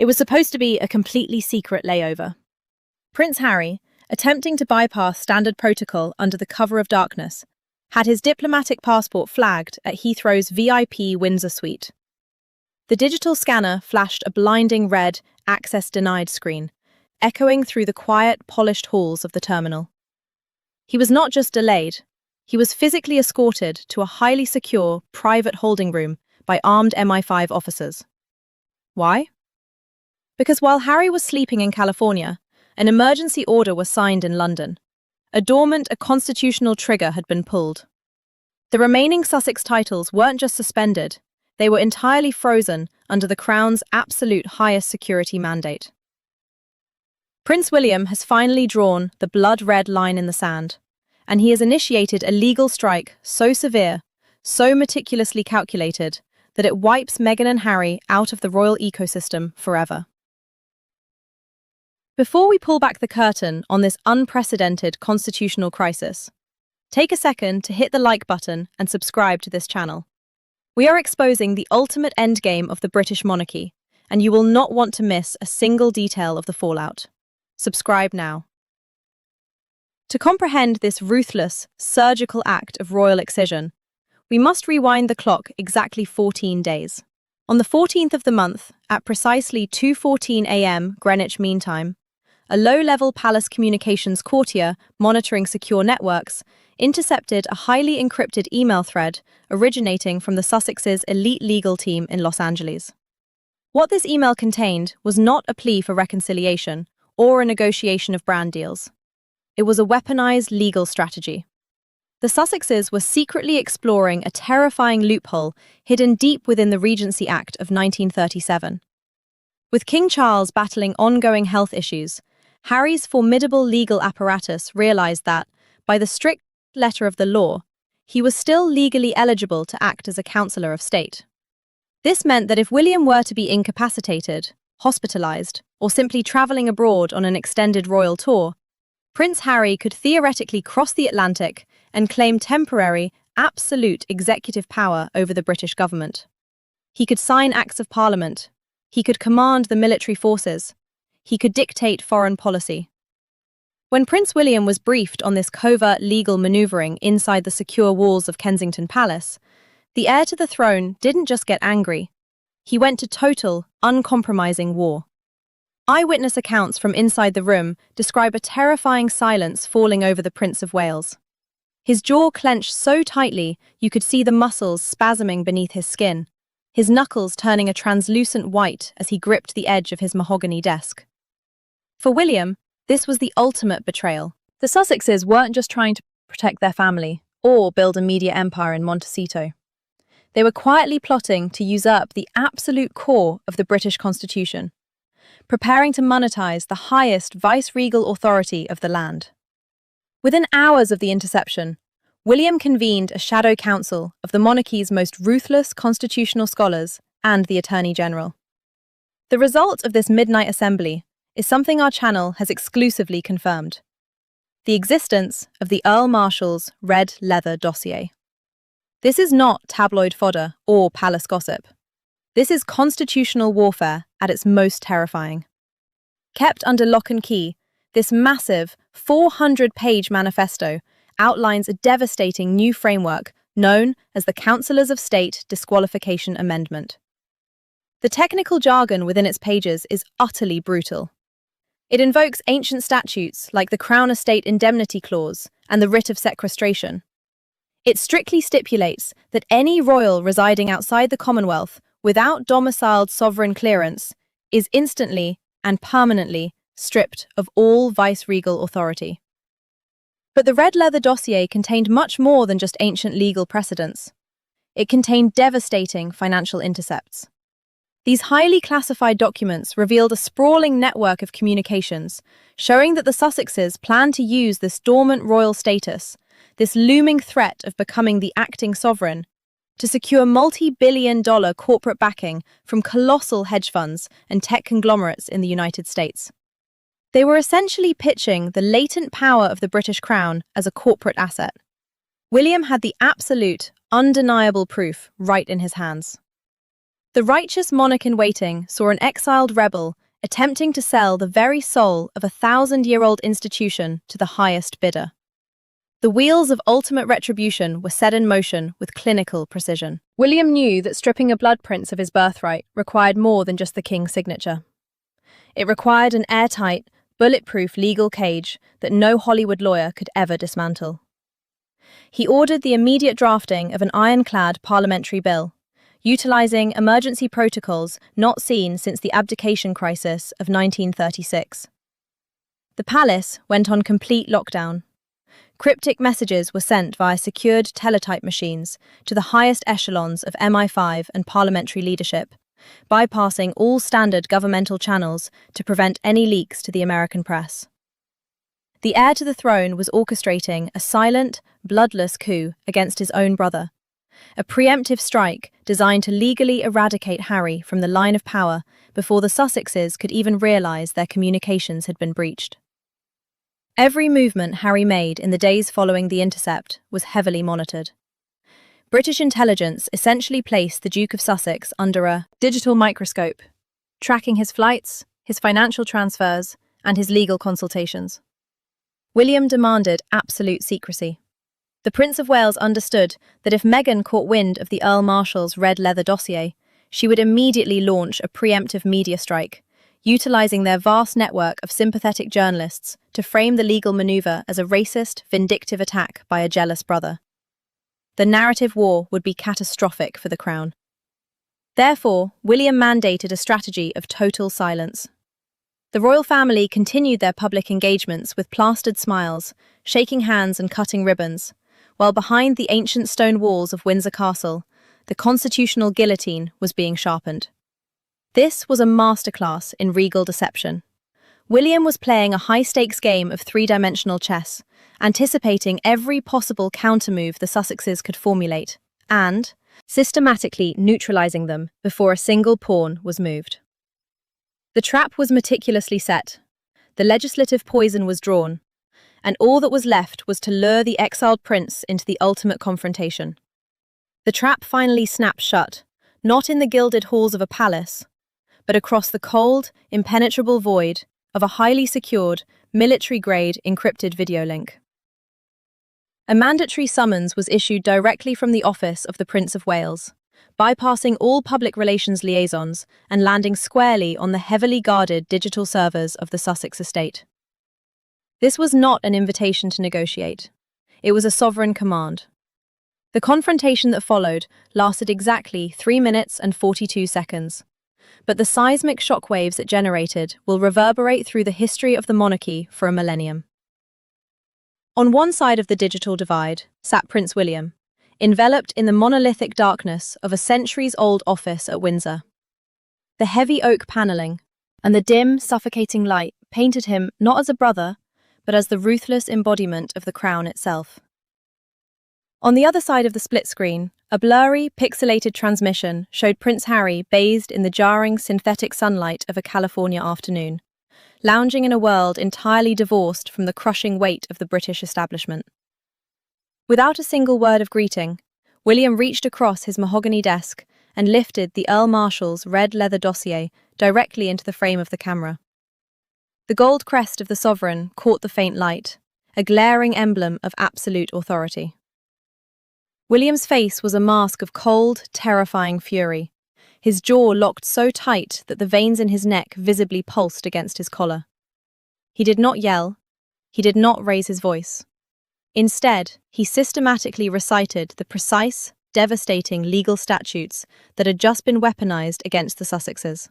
It was supposed to be a completely secret layover. Prince Harry, attempting to bypass standard protocol under the cover of darkness, had his diplomatic passport flagged at Heathrow's VIP Windsor suite. The digital scanner flashed a blinding red "Access Denied" screen, echoing through the quiet, polished halls of the terminal. He was not just delayed, he was physically escorted to a highly secure, private holding room by armed MI5 officers. Why? Because while Harry was sleeping in California, an emergency order was signed in London. A constitutional trigger had been pulled. The remaining Sussex titles weren't just suspended, they were entirely frozen under the Crown's absolute highest security mandate. Prince William has finally drawn the blood-red line in the sand, and he has initiated a legal strike so severe, so meticulously calculated, that it wipes Meghan and Harry out of the royal ecosystem forever. Before we pull back the curtain on this unprecedented constitutional crisis, take a second to hit the like button and subscribe to this channel. We are exposing the ultimate endgame of the British monarchy, and you will not want to miss a single detail of the fallout. Subscribe now. To comprehend this ruthless, surgical act of royal excision, we must rewind the clock exactly 14 days. On the 14th of the month, at precisely 2:14 a.m. Greenwich Mean Time, a low-level palace communications courtier monitoring secure networks intercepted a highly encrypted email thread originating from the Sussex's elite legal team in Los Angeles. What this email contained was not a plea for reconciliation or a negotiation of brand deals. It was a weaponized legal strategy. The Sussexes were secretly exploring a terrifying loophole hidden deep within the Regency Act of 1937. With King Charles battling ongoing health issues, Harry's formidable legal apparatus realized that, by the strict letter of the law, he was still legally eligible to act as a counsellor of state. This meant that if William were to be incapacitated, hospitalized, or simply traveling abroad on an extended royal tour, Prince Harry could theoretically cross the Atlantic and claim temporary, absolute executive power over the British government. He could sign acts of parliament. He could command the military forces. He could dictate foreign policy. When Prince William was briefed on this covert legal maneuvering inside the secure walls of Kensington Palace, the heir to the throne didn't just get angry. He went to total, uncompromising war. Eyewitness accounts from inside the room describe a terrifying silence falling over the Prince of Wales. His jaw clenched so tightly you could see the muscles spasming beneath his skin, his knuckles turning a translucent white as he gripped the edge of his mahogany desk. For William, this was the ultimate betrayal. The Sussexes weren't just trying to protect their family or build a media empire in Montecito. They were quietly plotting to usurp the absolute core of the British Constitution, preparing to monetize the highest vice-regal authority of the land. Within hours of the interception, William convened a shadow council of the monarchy's most ruthless constitutional scholars and the Attorney General. The result of this midnight assembly is something our channel has exclusively confirmed: the existence of the Earl Marshal's red leather dossier. This is not tabloid fodder or palace gossip. This is constitutional warfare at its most terrifying. Kept under lock and key, this massive 400-page manifesto outlines a devastating new framework known as the Councillors of State Disqualification Amendment. The technical jargon within its pages is utterly brutal. It invokes ancient statutes like the Crown Estate Indemnity Clause and the writ of sequestration. It strictly stipulates that any royal residing outside the Commonwealth without domiciled sovereign clearance is instantly and permanently stripped of all vice-regal authority. But the red leather dossier contained much more than just ancient legal precedents. It contained devastating financial intercepts. These highly classified documents revealed a sprawling network of communications, showing that the Sussexes planned to use this dormant royal status, this looming threat of becoming the acting sovereign, to secure multi-billion-dollar corporate backing from colossal hedge funds and tech conglomerates in the United States. They were essentially pitching the latent power of the British Crown as a corporate asset. William had the absolute, undeniable proof right in his hands. The righteous monarch-in-waiting saw an exiled rebel attempting to sell the very soul of a 1,000-year-old institution to the highest bidder. The wheels of ultimate retribution were set in motion with clinical precision. William knew that stripping a blood prince of his birthright required more than just the king's signature. It required an airtight, bulletproof legal cage that no Hollywood lawyer could ever dismantle. He ordered the immediate drafting of an ironclad parliamentary bill, utilizing emergency protocols not seen since the abdication crisis of 1936. The palace went on complete lockdown. Cryptic messages were sent via secured teletype machines to the highest echelons of MI5 and parliamentary leadership, bypassing all standard governmental channels to prevent any leaks to the American press. The heir to the throne was orchestrating a silent, bloodless coup against his own brother, a preemptive strike designed to legally eradicate Harry from the line of power before the Sussexes could even realise their communications had been breached. Every movement Harry made in the days following the Intercept was heavily monitored. British intelligence essentially placed the Duke of Sussex under a digital microscope, tracking his flights, his financial transfers, and his legal consultations. William demanded absolute secrecy. The Prince of Wales understood that if Meghan caught wind of the Earl Marshal's red leather dossier, she would immediately launch a preemptive media strike, utilising their vast network of sympathetic journalists to frame the legal manoeuvre as a racist, vindictive attack by a jealous brother. The narrative war would be catastrophic for the crown. Therefore, William mandated a strategy of total silence. The royal family continued their public engagements with plastered smiles, shaking hands and cutting ribbons, while behind the ancient stone walls of Windsor Castle, the constitutional guillotine was being sharpened. This was a masterclass in regal deception. William was playing a high-stakes game of three-dimensional chess, anticipating every possible countermove the Sussexes could formulate, and systematically neutralising them before a single pawn was moved. The trap was meticulously set, the legislative poison was drawn, and all that was left was to lure the exiled prince into the ultimate confrontation. The trap finally snapped shut, not in the gilded halls of a palace, but across the cold, impenetrable void of a highly secured, military-grade encrypted video link. A mandatory summons was issued directly from the office of the Prince of Wales, bypassing all public relations liaisons and landing squarely on the heavily guarded digital servers of the Sussex estate. This was not an invitation to negotiate. It was a sovereign command. The confrontation that followed lasted exactly 3 minutes and 42 seconds. But the seismic shockwaves it generated will reverberate through the history of the monarchy for a millennium. On one side of the digital divide sat Prince William, enveloped in the monolithic darkness of a centuries-old office at Windsor. The heavy oak panelling and the dim, suffocating light painted him not as a brother, but as the ruthless embodiment of the crown itself. On the other side of the split screen, a blurry, pixelated transmission showed Prince Harry bathed in the jarring synthetic sunlight of a California afternoon, lounging in a world entirely divorced from the crushing weight of the British establishment. Without a single word of greeting, William reached across his mahogany desk and lifted the Earl Marshal's red leather dossier directly into the frame of the camera. The gold crest of the sovereign caught the faint light, a glaring emblem of absolute authority. William's face was a mask of cold, terrifying fury, his jaw locked so tight that the veins in his neck visibly pulsed against his collar. He did not yell. He did not raise his voice. Instead, he systematically recited the precise, devastating legal statutes that had just been weaponized against the Sussexes.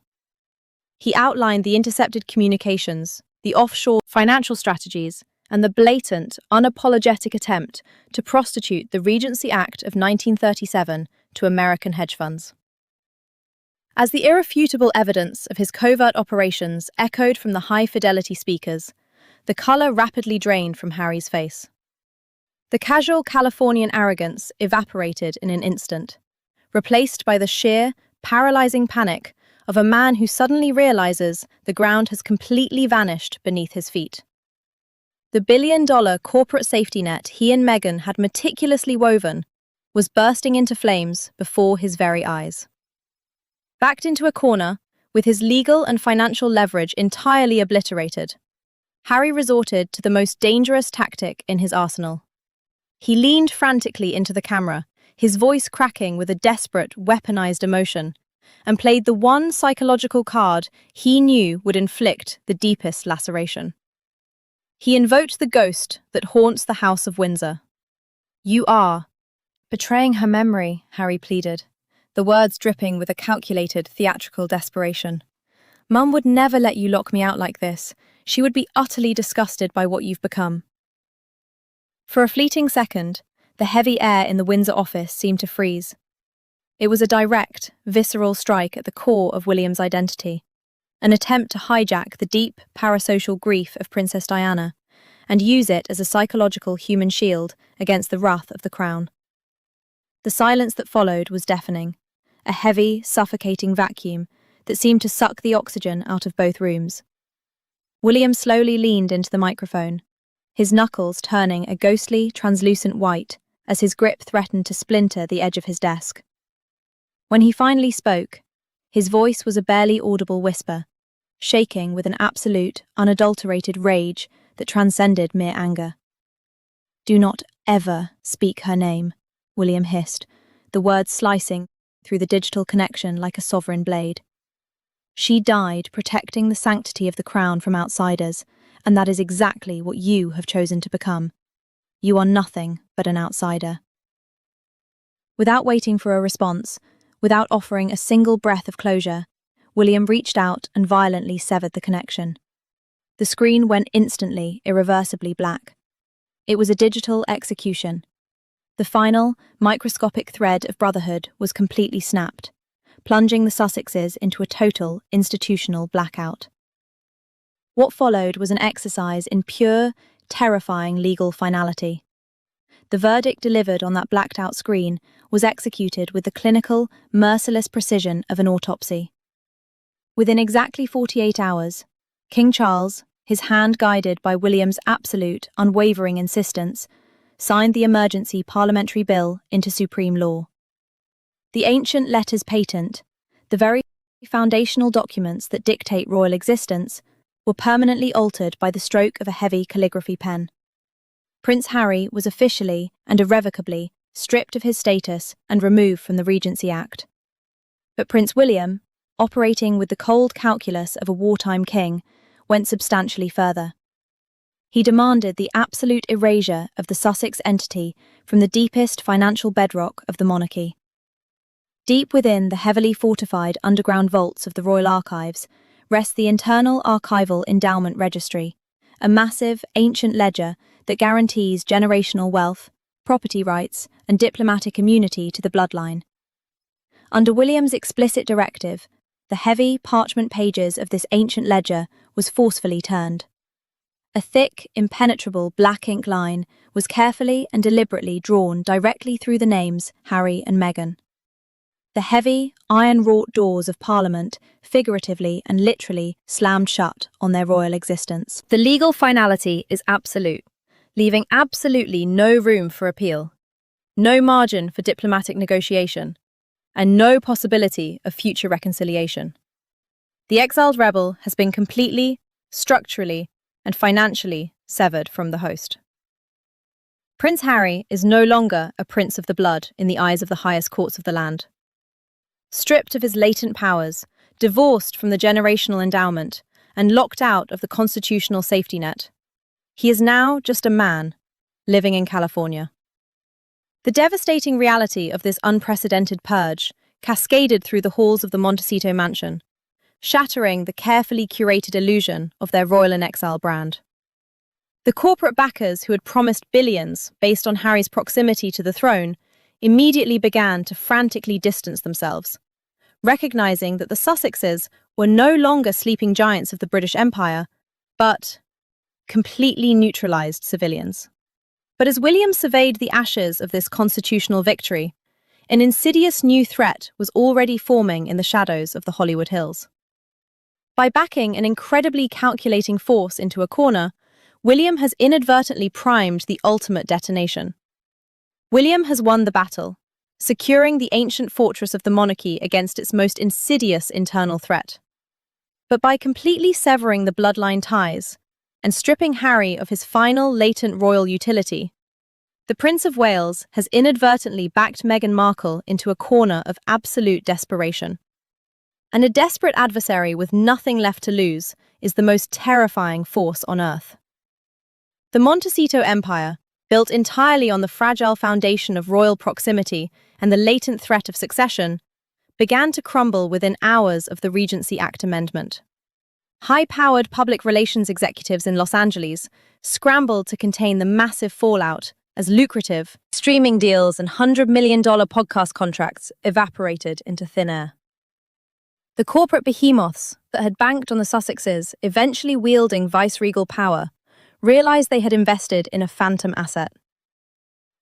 He outlined the intercepted communications, the offshore financial strategies, and the blatant, unapologetic attempt to prostitute the Regency Act of 1937 to American hedge funds. As the irrefutable evidence of his covert operations echoed from the high-fidelity speakers, the colour rapidly drained from Harry's face. The casual Californian arrogance evaporated in an instant, replaced by the sheer, paralysing panic of a man who suddenly realises the ground has completely vanished beneath his feet. The billion-dollar corporate safety net he and Meghan had meticulously woven was bursting into flames before his very eyes. Backed into a corner, with his legal and financial leverage entirely obliterated, Harry resorted to the most dangerous tactic in his arsenal. He leaned frantically into the camera, his voice cracking with a desperate, weaponized emotion, and played the one psychological card he knew would inflict the deepest laceration. He invoked the ghost that haunts the House of Windsor. "You are betraying her memory," Harry pleaded, the words dripping with a calculated, theatrical desperation. "Mum would never let you lock me out like this. She would be utterly disgusted by what you've become." For a fleeting second, the heavy air in the Windsor office seemed to freeze. It was a direct, visceral strike at the core of William's identity, an attempt to hijack the deep, parasocial grief of Princess Diana and use it as a psychological human shield against the wrath of the crown. The silence that followed was deafening, a heavy, suffocating vacuum that seemed to suck the oxygen out of both rooms. William slowly leaned into the microphone, his knuckles turning a ghostly, translucent white as his grip threatened to splinter the edge of his desk. When he finally spoke, his voice was a barely audible whisper, shaking with an absolute, unadulterated rage that transcended mere anger. "Do not ever speak her name," William hissed, the words slicing through the digital connection like a sovereign blade. "She died protecting the sanctity of the crown from outsiders, and that is exactly what you have chosen to become. You are nothing but an outsider." Without waiting for a response, without offering a single breath of closure, William reached out and violently severed the connection. The screen went instantly, irreversibly black. It was a digital execution. The final, microscopic thread of brotherhood was completely snapped, plunging the Sussexes into a total, institutional blackout. What followed was an exercise in pure, terrifying legal finality. The verdict delivered on that blacked-out screen was executed with the clinical, merciless precision of an autopsy. Within exactly 48 hours, King Charles, his hand guided by William's absolute, unwavering insistence, signed the emergency parliamentary bill into supreme law. The ancient letters patent, the very foundational documents that dictate royal existence, were permanently altered by the stroke of a heavy calligraphy pen. Prince Harry was officially and irrevocably stripped of his status and removed from the Regency Act. But Prince William, operating with the cold calculus of a wartime king, went substantially further. He demanded the absolute erasure of the Sussex entity from the deepest financial bedrock of the monarchy. Deep within the heavily fortified underground vaults of the Royal Archives rests the Internal Archival Endowment Registry, a massive, ancient ledger that guarantees generational wealth, property rights, and diplomatic immunity to the bloodline. Under William's explicit directive, the heavy parchment pages of this ancient ledger was forcefully turned. A thick, impenetrable black ink line was carefully and deliberately drawn directly through the names Harry and Meghan. The heavy, iron-wrought doors of Parliament figuratively and literally slammed shut on their royal existence. The legal finality is absolute, leaving absolutely no room for appeal, no margin for diplomatic negotiation, and no possibility of future reconciliation. The exiled rebel has been completely, structurally, and financially severed from the host. Prince Harry is no longer a prince of the blood in the eyes of the highest courts of the land. Stripped of his latent powers, divorced from the generational endowment, and locked out of the constitutional safety net, he is now just a man living in California. The devastating reality of this unprecedented purge cascaded through the halls of the Montecito mansion, shattering the carefully curated illusion of their royal in exile brand. The corporate backers who had promised billions based on Harry's proximity to the throne immediately began to frantically distance themselves, recognizing that the Sussexes were no longer sleeping giants of the British Empire, but completely neutralized civilians. But as William surveyed the ashes of this constitutional victory, an insidious new threat was already forming in the shadows of the Hollywood Hills. By backing an incredibly calculating force into a corner, William has inadvertently primed the ultimate detonation. William has won the battle, securing the ancient fortress of the monarchy against its most insidious internal threat. But by completely severing the bloodline ties and stripping Harry of his final latent royal utility, the Prince of Wales has inadvertently backed Meghan Markle into a corner of absolute desperation. And a desperate adversary with nothing left to lose is the most terrifying force on earth. The Montecito Empire, built entirely on the fragile foundation of royal proximity and the latent threat of succession, began to crumble within hours of the Regency Act amendment. High-powered public relations executives in Los Angeles scrambled to contain the massive fallout as lucrative streaming deals and $100 million podcast contracts evaporated into thin air. The corporate behemoths that had banked on the Sussexes eventually wielding viceregal power realized they had invested in a phantom asset.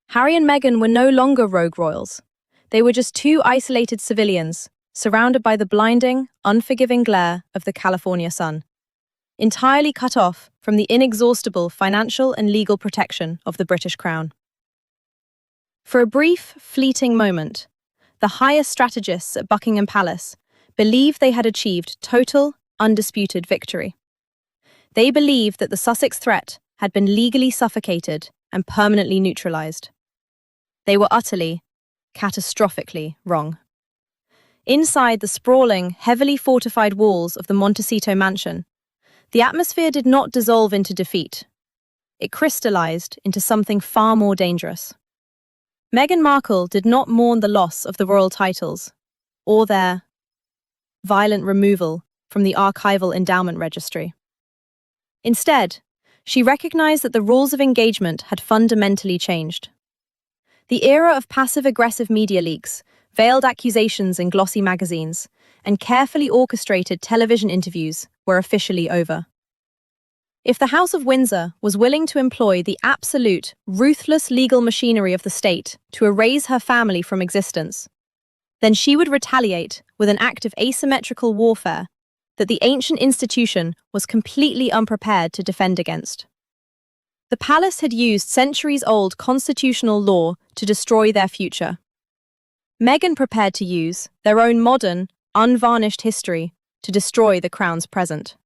Harry and Meghan were no longer rogue royals. They were just two isolated civilians, surrounded by the blinding, unforgiving glare of the California sun, entirely cut off from the inexhaustible financial and legal protection of the British Crown. For a brief, fleeting moment, the highest strategists at Buckingham Palace believed they had achieved total, undisputed victory. They believed that the Sussex threat had been legally suffocated and permanently neutralized. They were utterly, catastrophically wrong. Inside the sprawling, heavily fortified walls of the Montecito mansion, the atmosphere did not dissolve into defeat. It crystallized into something far more dangerous. Meghan Markle did not mourn the loss of the royal titles, or their violent removal from the archival endowment registry. Instead, she recognized that the rules of engagement had fundamentally changed. The era of passive-aggressive media leaks, veiled accusations in glossy magazines, and carefully orchestrated television interviews were officially over. If the House of Windsor was willing to employ the absolute, ruthless legal machinery of the state to erase her family from existence, then she would retaliate with an act of asymmetrical warfare that the ancient institution was completely unprepared to defend against. The palace had used centuries-old constitutional law to destroy their future. Meghan prepared to use their own modern, unvarnished history to destroy the crown's present.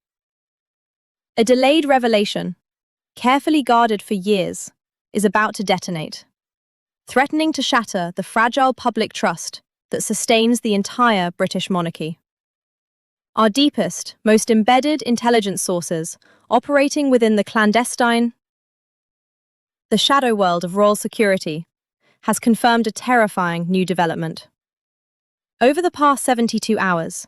A delayed revelation, carefully guarded for years, is about to detonate, threatening to shatter the fragile public trust that sustains the entire British monarchy. Our deepest, most embedded intelligence sources, operating within the clandestine, the shadow world of royal security, has confirmed a terrifying new development. Over the past 72 hours,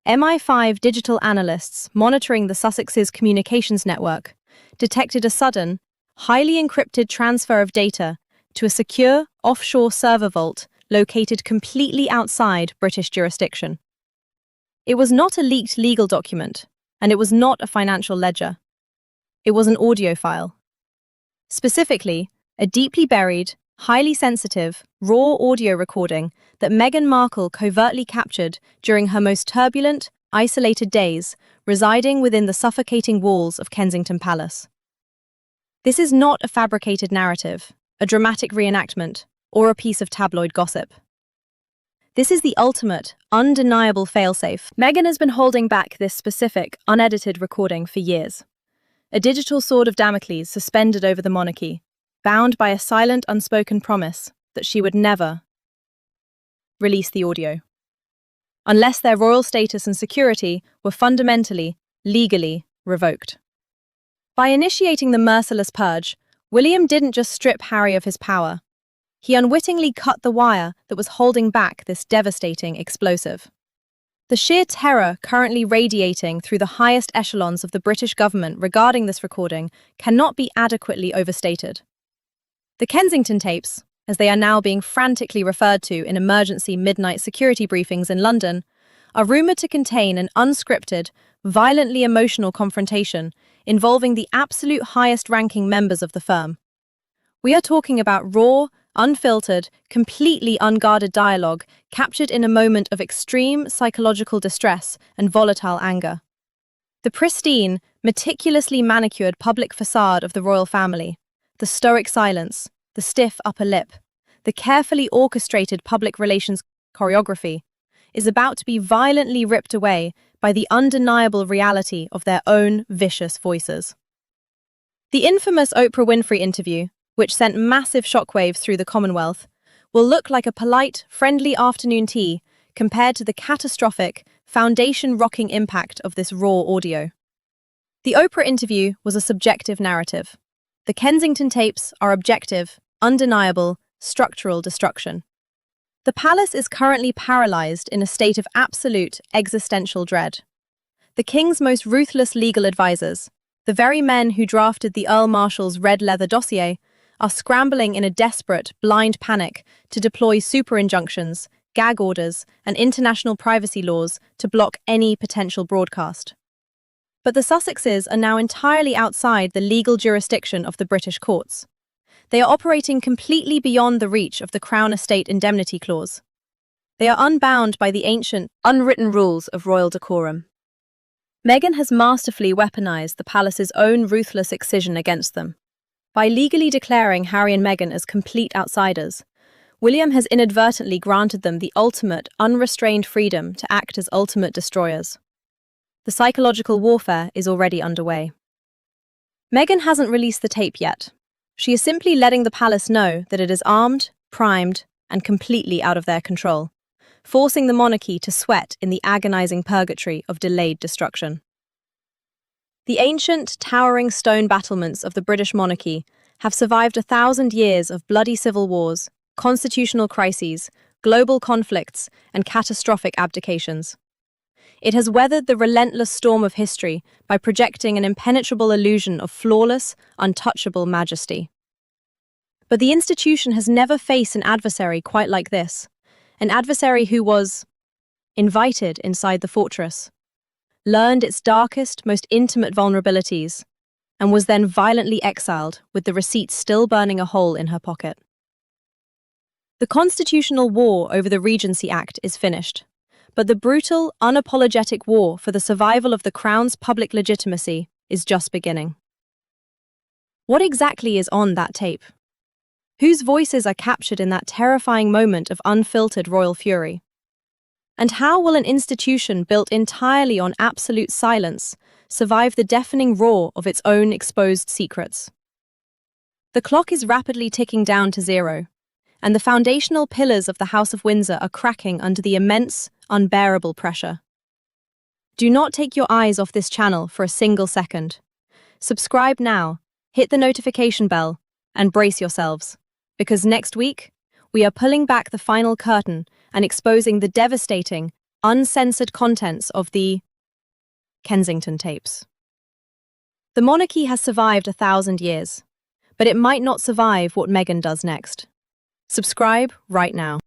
MI5 digital analysts monitoring the Sussex's communications network detected a sudden, highly encrypted transfer of data to a secure, offshore server vault located completely outside British jurisdiction. It was not a leaked legal document, and it was not a financial ledger. It was an audio file. Specifically, a deeply buried, highly sensitive, raw audio recording that Meghan Markle covertly captured during her most turbulent, isolated days, residing within the suffocating walls of Kensington Palace. This is not a fabricated narrative, a dramatic reenactment, or a piece of tabloid gossip. This is the ultimate, undeniable failsafe. Meghan has been holding back this specific, unedited recording for years. A digital sword of Damocles suspended over the monarchy, bound by a silent, unspoken promise that she would never release the audio, unless their royal status and security were fundamentally, legally revoked. By initiating the merciless purge, William didn't just strip Harry of his power. He unwittingly cut the wire that was holding back this devastating explosive. The sheer terror currently radiating through the highest echelons of the British government regarding this recording cannot be adequately overstated. The Kensington tapes, as they are now being frantically referred to in emergency midnight security briefings in London, are rumoured to contain an unscripted, violently emotional confrontation involving the absolute highest-ranking members of the firm. We are talking about raw, unfiltered, completely unguarded dialogue captured in a moment of extreme psychological distress and volatile anger. The pristine, meticulously manicured public facade of the royal family, the stoic silence, the stiff upper lip, the carefully orchestrated public relations choreography, is about to be violently ripped away by the undeniable reality of their own vicious voices. The infamous Oprah Winfrey interview, which sent massive shockwaves through the Commonwealth, will look like a polite, friendly afternoon tea compared to the catastrophic, foundation-rocking impact of this raw audio. The Oprah interview was a subjective narrative. The Kensington tapes are objective, undeniable, structural destruction. The palace is currently paralyzed in a state of absolute existential dread. The king's most ruthless legal advisors, the very men who drafted the Earl Marshal's red leather dossier, are scrambling in a desperate, blind panic to deploy super injunctions, gag orders, and international privacy laws to block any potential broadcast. But the Sussexes are now entirely outside the legal jurisdiction of the British courts. They are operating completely beyond the reach of the Crown Estate Indemnity Clause. They are unbound by the ancient, unwritten rules of royal decorum. Meghan has masterfully weaponized the palace's own ruthless excision against them. By legally declaring Harry and Meghan as complete outsiders, William has inadvertently granted them the ultimate, unrestrained freedom to act as ultimate destroyers. The psychological warfare is already underway. Meghan hasn't released the tape yet. She is simply letting the palace know that it is armed, primed, and completely out of their control, forcing the monarchy to sweat in the agonizing purgatory of delayed destruction. The ancient, towering stone battlements of the British monarchy have survived 1,000 years of bloody civil wars, constitutional crises, global conflicts, and catastrophic abdications. It has weathered the relentless storm of history by projecting an impenetrable illusion of flawless, untouchable majesty. But the institution has never faced an adversary quite like this, an adversary who was invited inside the fortress, learned its darkest, most intimate vulnerabilities, and was then violently exiled with the receipts still burning a hole in her pocket. The constitutional war over the Regency Act is finished, but the brutal, unapologetic war for the survival of the Crown's public legitimacy is just beginning. What exactly is on that tape? Whose voices are captured in that terrifying moment of unfiltered royal fury? And how will an institution built entirely on absolute silence survive the deafening roar of its own exposed secrets? The clock is rapidly ticking down to zero, and the foundational pillars of the House of Windsor are cracking under the immense, unbearable pressure. Do not take your eyes off this channel for a single second. Subscribe now, hit the notification bell, and brace yourselves, because next week, we are pulling back the final curtain and exposing the devastating, uncensored contents of the Kensington tapes. The monarchy has survived 1,000 years, but it might not survive what Meghan does next. Subscribe right now.